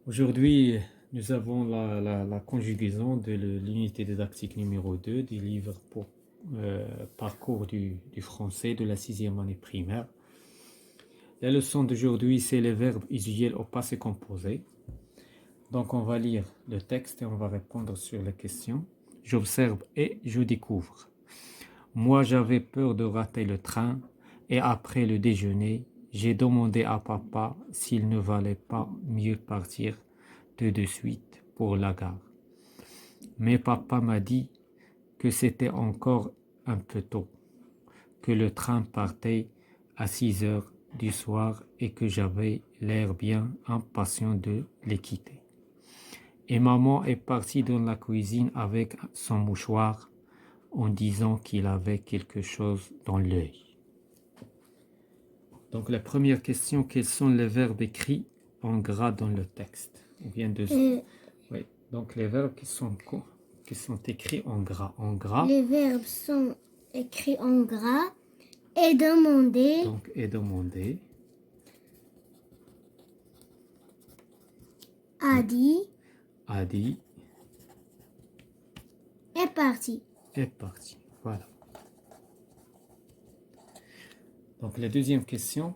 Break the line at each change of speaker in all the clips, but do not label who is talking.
Aujourd'hui, nous avons la conjugaison de l'unité didactique numéro 2 du livre pour parcours du français de la sixième année primaire. La leçon d'aujourd'hui, c'est les verbes usuels au passé composé. Donc, on va lire le texte et on va répondre sur les questions. J'observe et je découvre. Moi, j'avais peur de rater le train et après le déjeuner, j'ai demandé à papa s'il ne valait pas mieux partir tout de suite pour la gare. Mais papa m'a dit que c'était encore un peu tôt, que le train partait à 6 heures du soir et que j'avais l'air bien impatient de les quitter. Et maman est partie dans la cuisine avec son mouchoir en disant qu'il avait quelque chose dans l'œil. Donc la première question, quels sont les verbes écrits en gras dans le texte? On vient de... Oui, donc les verbes qui sont écrits en gras.
Les verbes sont écrits en gras. Et demander.
Donc est demandé.
A dit.
A dit.
Est parti.
Est parti. Voilà. Donc la deuxième question,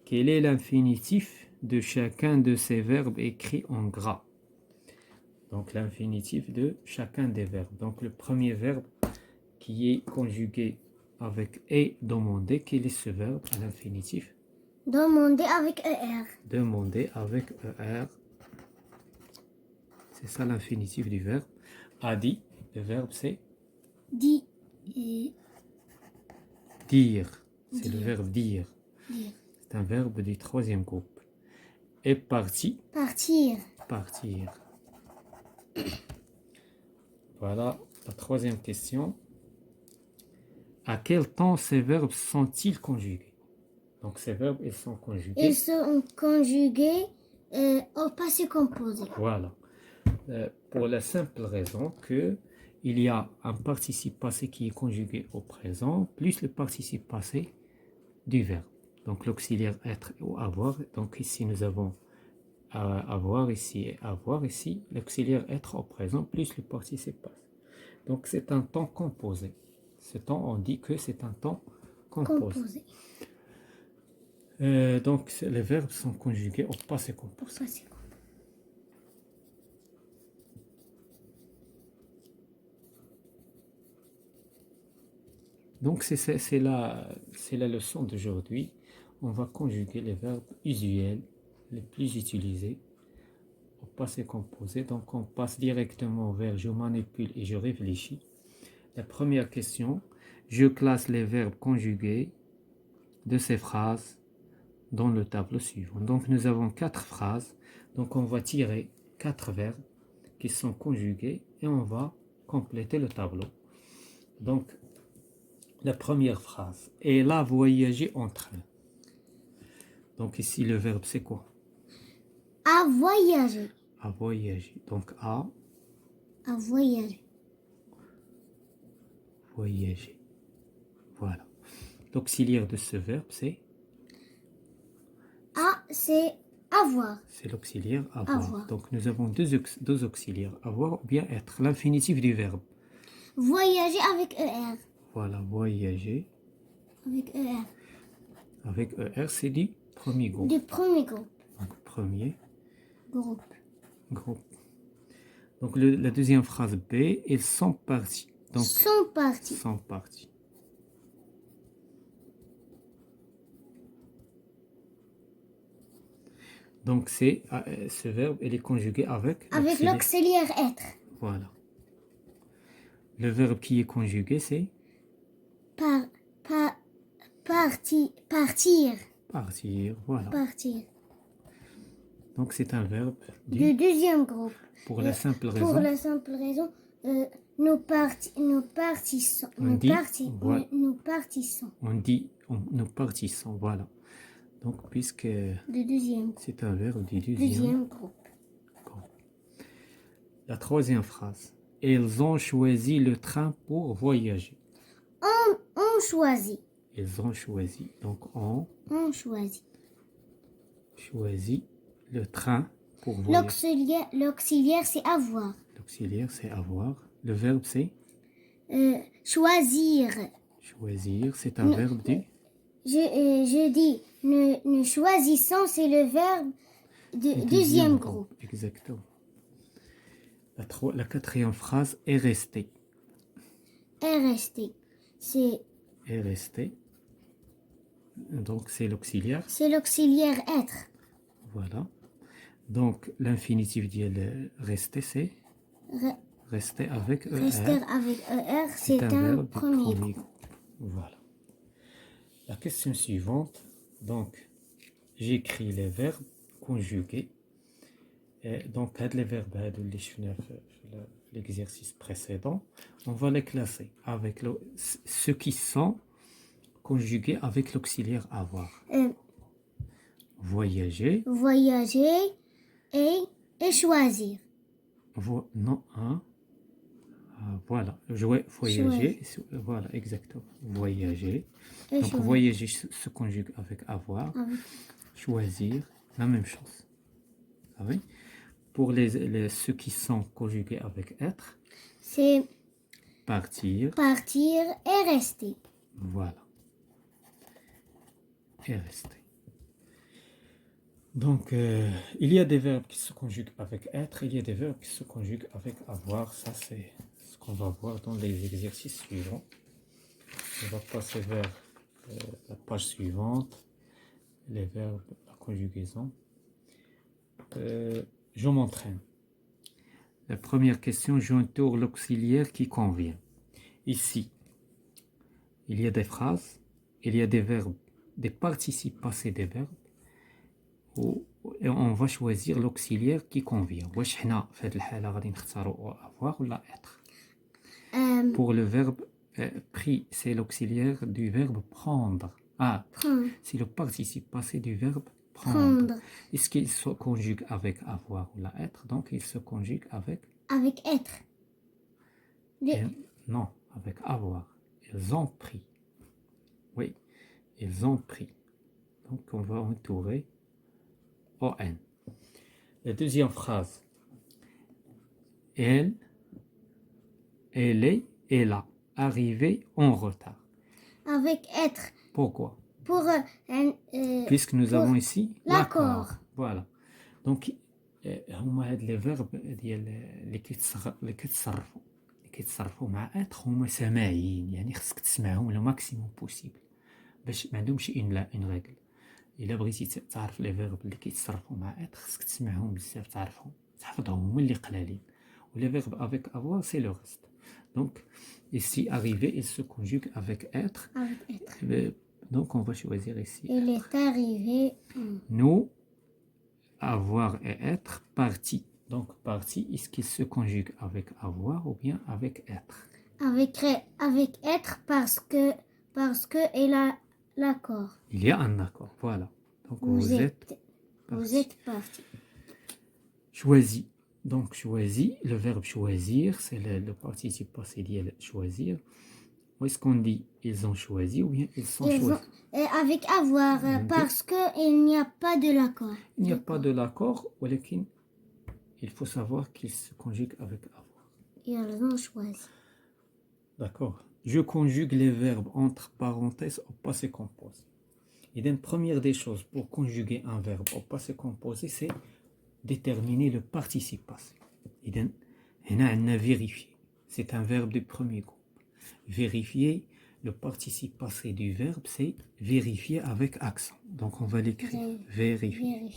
quel est l'infinitif de chacun de ces verbes écrits en gras? Donc l'infinitif de chacun des verbes. Donc le premier verbe qui est conjugué avec est demandé, quel est ce verbe à l'infinitif?
Demander avec ER.
Demander avec ER. C'est ça l'infinitif du verbe. A dit, le verbe c'est
Dit.
Dire. C'est le verbe dire.
Dire.
C'est un verbe du troisième groupe. Est parti.
Partir.
Partir. Voilà la troisième question. À quel temps ces verbes sont-ils conjugués? Donc ces verbes, ils sont conjugués.
Ils sont conjugués au passé composé.
Voilà. Pour la simple raison que il y a un participe passé qui est conjugué au présent, plus le participe passé du verbe. Donc l'auxiliaire être ou avoir. Donc ici nous avons avoir ici et avoir ici. L'auxiliaire être au présent plus le participe passé. Donc c'est un temps composé. Ce temps, on dit que c'est un temps composé. Donc les verbes sont conjugués au passé composé. Donc c'est la leçon d'aujourd'hui. On va conjuguer les verbes usuels les plus utilisés au passé composé. Donc on passe directement vers je manipule et je réfléchis. La première question, je classe les verbes conjugués de ces phrases dans le tableau suivant. Donc nous avons 4 phrases. Donc on va tirer 4 verbes qui sont conjugués et on va compléter le tableau. Donc la première phrase, elle a voyagé en train. Donc ici le verbe c'est quoi?
A voyager.
A voyager. Donc a
voyager.
Voyager. Voilà. L'auxiliaire de ce verbe c'est?
A c'est avoir.
C'est l'auxiliaire avoir. Donc nous avons deux auxiliaires, avoir ou bien être. L'infinitif du verbe.
Voyager avec ER.
Voilà, voyager.
Avec ER.
Avec ER, c'est du premier groupe.
Du premier groupe.
Donc premier
Groupe.
Donc la deuxième phrase B, ils sont partis. Donc
sont partis.
Sont partis. Donc ce verbe, il est conjugué avec
l'auxiliaire être.
Voilà. Le verbe qui est conjugué, c'est
partir.
Partir, voilà.
Partir.
Donc c'est un verbe
du deuxième groupe.
Pour la simple raison.
Pour la simple raison, nous partissons.
On dit, voilà.
Nous partissons.
On dit, nous partissons, voilà. Donc puisque c'est un verbe du deuxième
groupe.
La troisième phrase. Ils ont choisi le train pour voyager.
On choisit.
Ils ont choisi. Donc on
choisit.
Choisit le train. pour voyager.
L'auxiliaire, c'est avoir.
L'auxiliaire, c'est avoir. Le verbe, c'est
Choisir.
choisir. C'est un verbe du
Je dis, nous choisissons, c'est le verbe de deuxième groupe.
Exactement. La quatrième phrase est rester.
Est resté. C'est
Est resté. Donc, c'est l'auxiliaire.
l'auxiliaire être.
Voilà. Donc, l'infinitif de rester, c'est
Re-
rester avec ER.
Rester avec ER, c'est un
verbe du
premier
premier
groupe.
groupe. Voilà. La question suivante. Donc, j'écris les verbes conjugués. Et donc, les verbes اللي شفنا في l'exercice précédent, on va les classer avec ceux qui sont conjugués avec l'auxiliaire avoir. Voyager.
Voyager et choisir.
Non, hein. Voilà. Voyager. Voilà, exactement. Voyager.
Et
Donc,
choisir.
voyager se conjugue avec avoir.
Avec-
Choisir, la même chose. Ah oui? Pour ceux qui sont conjugués avec être,
C'est
partir,
partir et rester.
voilà, et rester. Donc, il y a des verbes qui se conjuguent avec être, il y a des verbes qui se conjuguent avec avoir. Ça, c'est ce qu'on va voir dans les exercices suivants. On va passer vers la page suivante, les verbes, la conjugaison. Je m'entraîne. La première question, j'entoure l'auxiliaire qui convient. Ici, il y a des phrases, il y a des verbes, des participes passés des verbes, et on va choisir l'auxiliaire qui convient. واش حنا في هذه الحالة غادي نختاروا avoir ولا être. Pour le verbe pris, c'est l'auxiliaire du verbe prendre.
Prendre.
C'est le participe passé du verbe prendre. Est-ce qu'il se conjugue avec avoir ou la être? Donc, il se conjugue avec
Avec être.
non, avec avoir. Ils ont pris. Oui, ils ont pris. Donc, on va entourer ON. La deuxième phrase. Elle est là, arrivée en retard.
Avec être.
Pourquoi?
Pour
Puisque nous avons ici
l'accord.
Voilà. Donc, هما هاد les verbes ديال اللي كيتصرفوا مع être هما سماعيين، يعني خصك تسمعهم لو ماكسيموم بوسيبل باش ما عندهمش اون ريغل. الا بغيتي تعرف لي فيرب اللي كيتصرفوا مع être خصك تسمعهم بزاف، تعرفهم تحفظهم، هما اللي قلالين. و les verbes avec avoir c'est le reste. Donc ici arriver il se conjugue avec être.
Avec être.
Donc on va choisir ici.
Il est arrivé.
Nous, avoir et être, parti. Donc parti, est-ce qu'il se conjugue avec avoir ou bien avec être?
Avec être parce que il a l'accord.
Il y a un accord, voilà. Donc vous êtes
parti.
Choisi. Donc choisi, le verbe choisir, c'est le participe passé de choisir. Où est-ce qu'on dit ils ont choisi ou bien ils sont choisis?
Avec avoir, parce qu'il n'y a pas de l'accord.
Il n'y a pas de l'accord, il faut savoir qu'ils se conjuguent avec avoir.
Ils ont choisi.
D'accord. Je conjugue les verbes entre parenthèses au passé composé. Et une première des choses pour conjuguer un verbe au passé composé, c'est déterminer le participe passé. Et donc, on a vérifié. C'est un verbe du premier groupe. Vérifier, le participe passé du verbe, c'est vérifier avec accent. Donc on va l'écrire. Vérifier.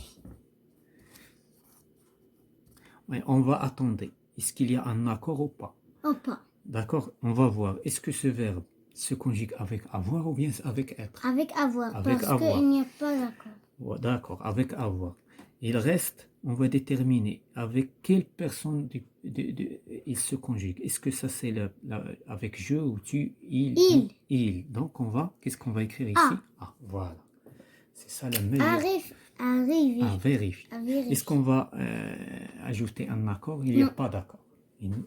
Ouais, on va attendre. Est-ce qu'il y a un accord ou pas?
Ou pas.
D'accord, on va voir. Est-ce que ce verbe se conjugue avec avoir ou bien avec être?
Avec avoir,
avec
parce qu'il n'y a pas d'accord.
Ouais, d'accord, avec avoir. Il reste, on va déterminer avec quelle personne il se conjugue. Est-ce que ça c'est avec je ou tu, il. Donc on va, qu'est-ce qu'on va écrire ici? Voilà. C'est ça la meilleure. À vérifier. Est-ce qu'on va ajouter un accord? Il n'y a pas d'accord.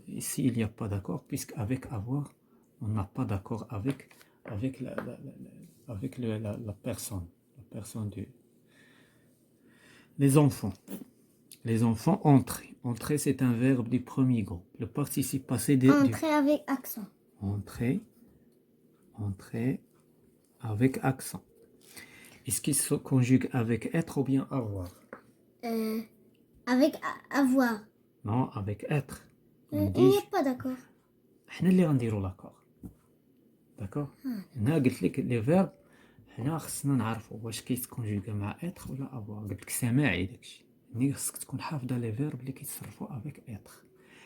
Ici, il n'y a pas d'accord, puisqu'avec avoir, on n'a pas d'accord avec la personne du... Les enfants. Les enfants entrer. Entrer, c'est un verbe du premier groupe. Le participe passé du
Entrer avec accent.
entrer. Entrer avec accent. Est-ce qu'il se conjugue avec être ou bien avoir?
Avec avoir.
Non, avec être. On
Il
dit
n'y a pas d'accord.
حنا اللي غنديرو لاكور. داكور؟ هنا قلت لك لي فيرب هنا خصنا نعرفوا واش كيتكونجوغا مع اتر ولا افوار. قلت لك سماعي داكشي. يعني خصك تكون حافظه لي فيرب اللي كيتصرفوا افيك اتر.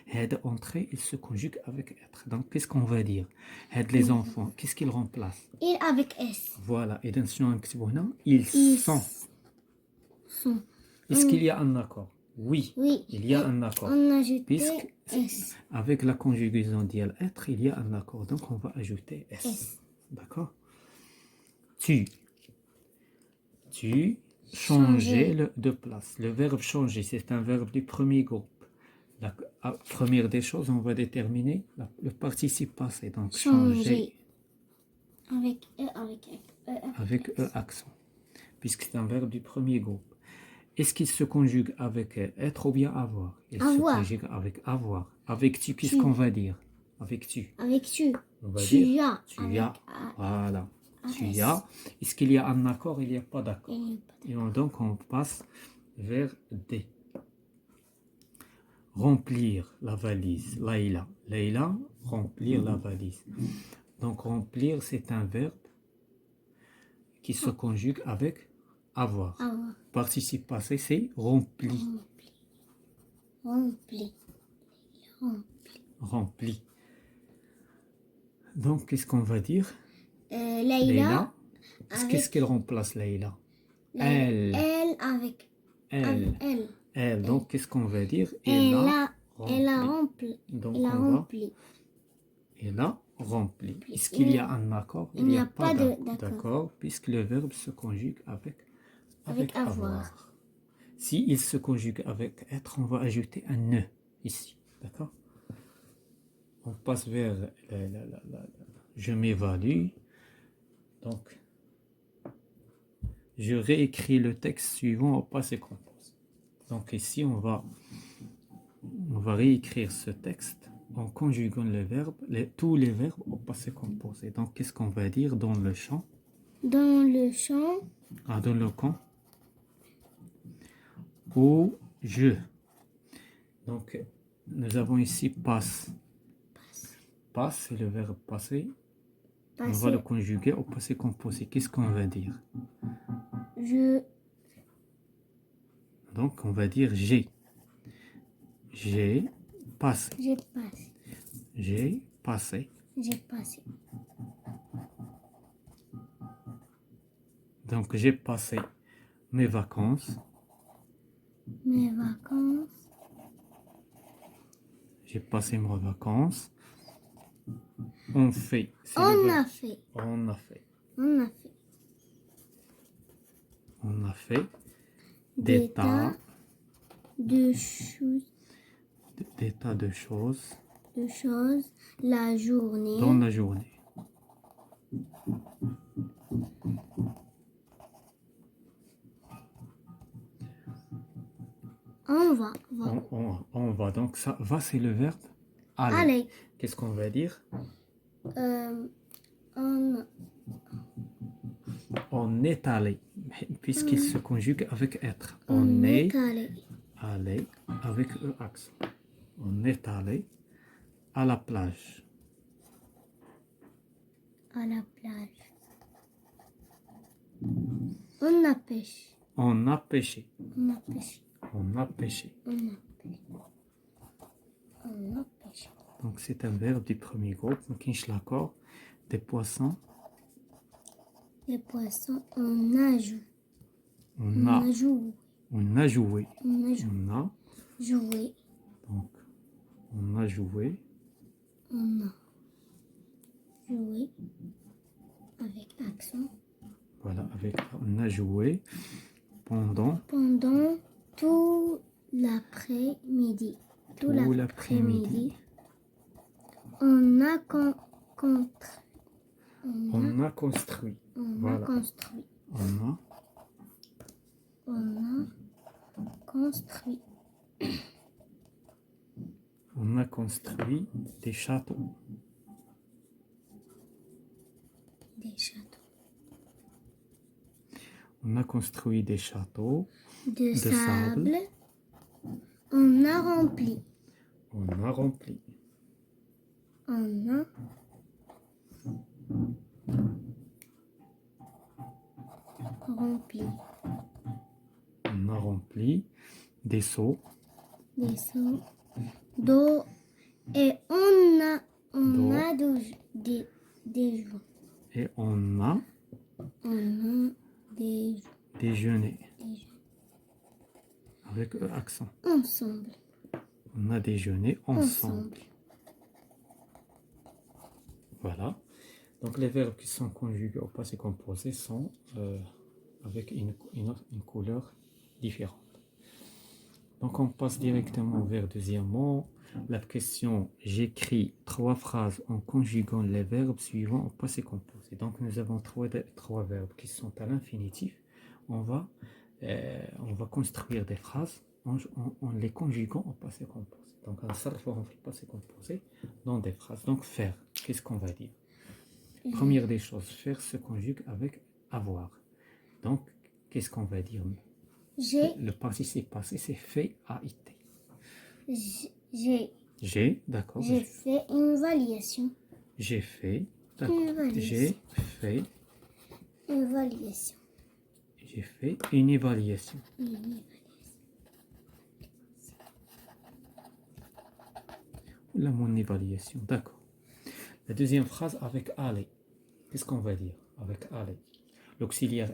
هذا اونتري il se conjugue avec être. Donc qu'est-ce qu'on va dire? هاد les enfants, qu'est-ce qu'ils remplacent?
Il avec S.
Voilà, اذا شنو غنكتبوا هنا؟ ils sont.
Sont.
Est-ce qu'il y a un accord? Oui,
Oui.
il y a un accord.
On a ajouté
Puisque
S.
avec la conjugaison d'IL être, il y a un accord. Donc on va ajouter S.
S.
D'accord? Tu. Tu changer de place. Le verbe changer, c'est un verbe du premier groupe. La première des choses, on va déterminer le participe passé. Donc changer
Avec E,
avec E accent. Puisque c'est un verbe du premier groupe. Est-ce qu'il se conjugue avec être ou bien avoir? Il se
Avoir.
conjugue avec avoir. Avec tu, qu'est-ce qu'on va dire? Avec tu.
Avec tu.
On va
Tu
dire
as.
tu
Avec
as. Voilà. Tu
S.
as. Est-ce qu'il y a un accord? Il n'y a pas d'accord.
Il n'y a pas
Et donc on passe vers D. Remplir la valise. Laïla. Laïla, remplir la valise. Donc remplir, c'est un verbe qui se conjugue avec avoir.
avoir.
Participe passé, c'est rempli.
Rempli.
Rempli. Donc, qu'est-ce qu'on va dire?
Leïla.
Qu'est-ce qu'elle remplace, Leïla? Elle.
Elle avec
Elle.
elle.
Elle. Donc, qu'est-ce qu'on va dire?
Elle a rempli.
Donc,
Elle a
on va.
rempli.
Elle a rempli. Est-ce qu'il y a un accord?
Il n'y a pas
d'accord, puisque le verbe se conjugue avec
avoir.
Si il se conjugue avec être, on va ajouter un ne ici. D'accord? On passe vers je m'évalue. Donc, je réécris le texte suivant au passé composé. Donc ici, on va réécrire ce texte en conjuguant les verbes, tous les verbes au passé composé. Donc, qu'est-ce qu'on va dire dans le champ?
Dans le champ.
Dans le camp. Au jeu. Donc, nous avons ici passe. Passe, c'est le verbe passé. On va le conjuguer au passé composé. Qu'est-ce qu'on va dire? Donc, on va dire j'ai. J'ai passé.
J'ai passé.
J'ai passé.
J'ai passé.
Donc, j'ai passé mes vacances.
Mes vacances.
J'ai passé mes vacances. On fait.
On a fait.
On a fait.
On a fait.
On a fait des tas
de choses.
Des tas de choses.
De choses. La journée.
Dans la journée.
On va.
On va. Donc, ça va, c'est le verbe aller.
Aller.
Qu'est-ce qu'on va dire? On est allé, puisqu'il se conjugue avec être. On est allé avec E accent. On est allé à la plage.
À la plage. On a pêché.
On a pêché.
On a pêché.
On a pêché.
On a pêché.
Donc c'est un verbe du premier groupe. Donc l'accord des poissons.
Les poissons, on a joué.
On a joué.
On a joué.
Donc on a joué.
On a joué avec accent.
Voilà, on a joué pendant
tout l'après-midi. Tout l'après-midi. On a construit.
Voilà.
On a construit.
On a construit des châteaux.
Des châteaux.
On a construit des châteaux
De
de sable.
sable. On a rempli.
On a rempli.
On a rempli
On a rempli des seaux
des seaux d'eau et on a
d'eau
des jours.
et on a
On a des
déjeuné
jours
avec accent.
ensemble.
On a déjeuné ensemble.
Ensemble.
Voilà. Donc les verbes qui sont conjugués au passé composé sont avec une couleur différente. Donc on passe directement vers deuxièmement. La question, j'écris 3 phrases en conjuguant les verbes suivants au passé composé. Donc nous avons trois verbes qui sont à l'infinitif. On va construire des phrases en les conjuguant au passé composé. Donc on s'arrête le passé composé dans des phrases. Donc faire, qu'est-ce qu'on va dire? Première des choses, faire se conjugue avec avoir. Donc qu'est-ce qu'on va dire? Le participe passé, c'est fait, a été. D'accord.
J'ai fait une évaluation.
J'ai fait, d'accord. J'ai fait
Une évaluation.
J'ai fait une évaluation. Là, mon évaluation, d'accord. La deuxième phrase avec aller. Qu'est-ce qu'on va dire avec aller? L'auxiliaire,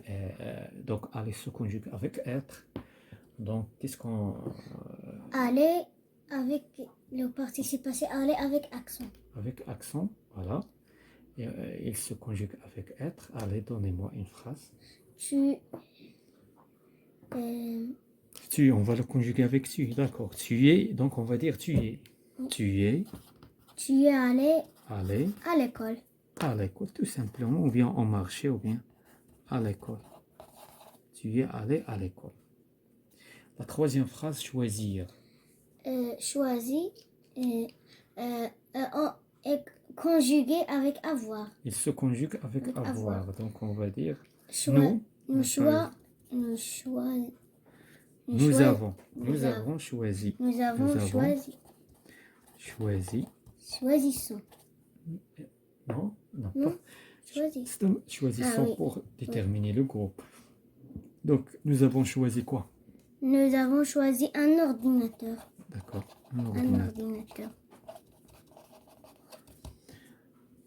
donc aller se conjugue avec être. Donc, qu'est-ce qu'on...
Aller avec le participe passé, aller avec accent.
Avec accent, voilà. Et, il se conjugue avec être. Allez, donnez-moi une phrase.
Tu,
on va le conjuguer avec tu, d'accord. Tu es, donc on va dire tu es. Tu es
allé à l'école.
À l'école, tout simplement, ou bien en marché, ou bien à l'école. Tu es allé à l'école. La troisième phrase, choisir.
Choisir est conjugué avec avoir.
Il se conjugue avec avoir. Donc on va dire
Nous
avons choisi.
Nous avons choisi. Choisissons.
Non,
Non,
pas. Choisissons
oui.
pour déterminer le groupe. Donc nous avons choisi quoi?
Nous avons choisi un ordinateur.
D'accord.
Un ordinateur.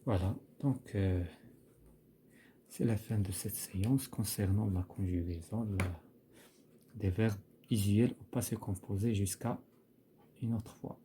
Voilà. Donc c'est la fin de cette séance concernant la conjugaison des verbes usuels au passé composé jusqu'à une autre fois.